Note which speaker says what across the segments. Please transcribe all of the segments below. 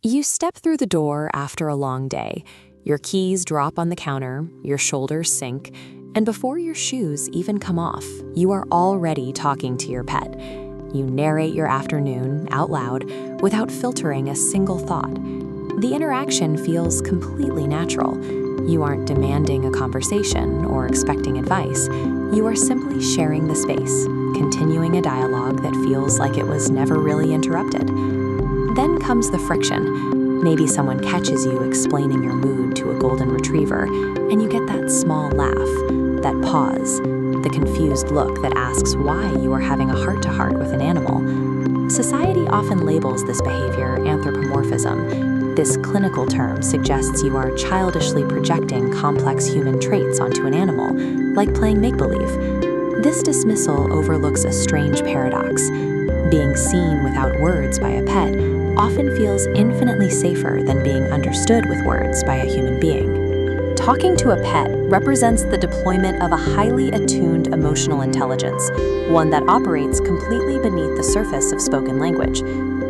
Speaker 1: You step through the door after a long day. Your keys drop on the counter, your shoulders sink, and before your shoes even come off, you are already talking to your pet. You narrate your afternoon out loud without filtering a single thought. The interaction feels completely natural. You aren't demanding a conversation or expecting advice. You are simply sharing the space, continuing a dialogue that feels like it was never really interrupted. Then comes the friction. Maybe someone catches you explaining your mood to a golden retriever, and you get that small laugh, that pause, the confused look that asks why you are having a heart-to-heart with an animal. Society often labels this behavior anthropomorphism. This clinical term suggests you are childishly projecting complex human traits onto an animal, like playing make-believe. This dismissal overlooks a strange paradox. Being seen without words by a pet often feels infinitely safer than being understood with words by a human being. Talking to a pet represents the deployment of a highly attuned emotional intelligence, one that operates completely beneath the surface of spoken language.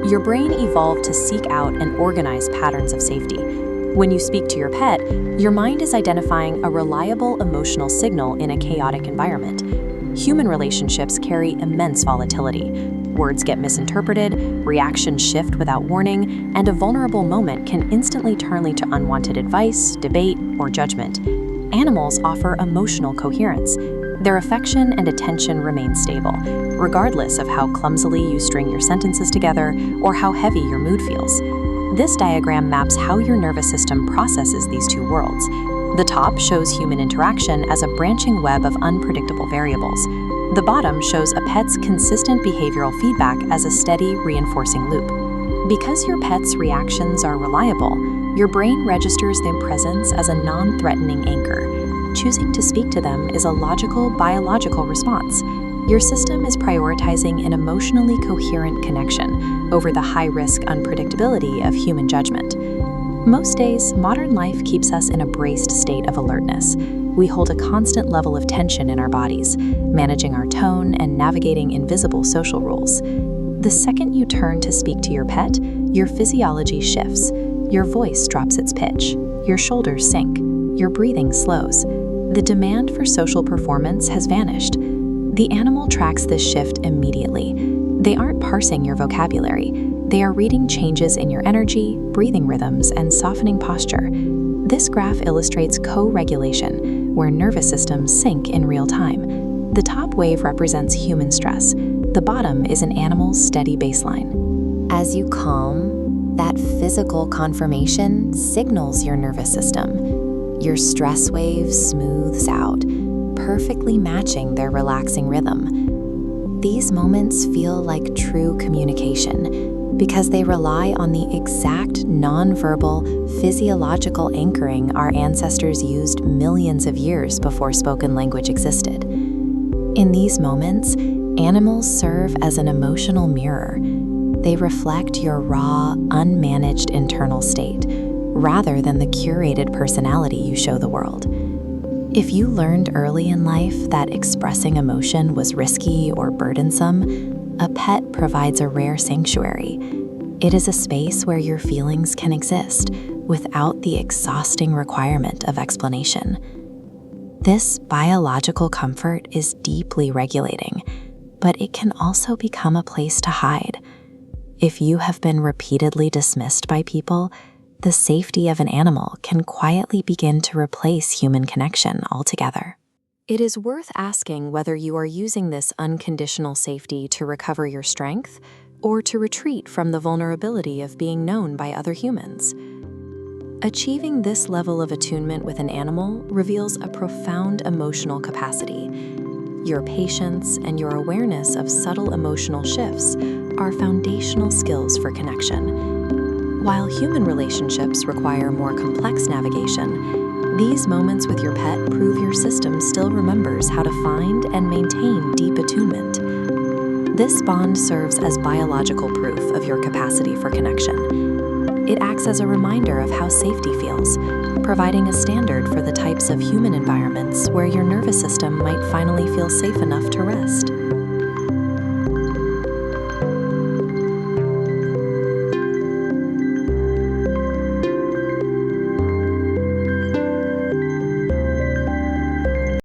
Speaker 1: Your brain evolved to seek out and organize patterns of safety. When you speak to your pet, your mind is identifying a reliable emotional signal in a chaotic environment. Human relationships carry immense volatility. Words get misinterpreted, reactions shift without warning, and a vulnerable moment can instantly turn to unwanted advice, debate, or judgment. Animals offer emotional coherence. Their affection and attention remain stable, regardless of how clumsily you string your sentences together or how heavy your mood feels. This diagram maps how your nervous system processes these two worlds. The top shows human interaction as a branching web of unpredictable variables. The bottom shows a pet's consistent behavioral feedback as a steady, reinforcing loop. Because your pet's reactions are reliable, your brain registers their presence as a non-threatening anchor. Choosing to speak to them is a logical, biological response. Your system is prioritizing an emotionally coherent connection over the high-risk unpredictability of human judgment. Most days, modern life keeps us in a braced state of alertness. We hold a constant level of tension in our bodies, managing our tone and navigating invisible social rules. The second you turn to speak to your pet, your physiology shifts. Your voice drops its pitch. Your shoulders sink. Your breathing slows. The demand for social performance has vanished. The animal tracks this shift immediately. They aren't parsing your vocabulary. They are reading changes in your energy, breathing rhythms, and softening posture. This graph illustrates co-regulation, where nervous systems sync in real time. The top wave represents human stress. The bottom is an animal's steady baseline. As you calm, that physical confirmation signals your nervous system. Your stress wave smooths out, perfectly matching their relaxing rhythm. These moments feel like true communication because they rely on the exact nonverbal, physiological anchoring our ancestors used millions of years before spoken language existed. In these moments, animals serve as an emotional mirror. They reflect your raw, unmanaged internal state, rather than the curated personality you show the world. If you learned early in life that expressing emotion was risky or burdensome, a pet provides a rare sanctuary. It is a space where your feelings can exist without the exhausting requirement of explanation. This biological comfort is deeply regulating, but it can also become a place to hide. If you have been repeatedly dismissed by people, the safety of an animal can quietly begin to replace human connection altogether. It is worth asking whether you are using this unconditional safety to recover your strength or to retreat from the vulnerability of being known by other humans. Achieving this level of attunement with an animal reveals a profound emotional capacity. Your patience and your awareness of subtle emotional shifts are foundational skills for connection. While human relationships require more complex navigation, these moments with your pet prove your system still remembers how to find and maintain deep attunement. This bond serves as biological proof of your capacity for connection. It acts as a reminder of how safety feels, providing a standard for the types of human environments where your nervous system might finally feel safe enough to rest.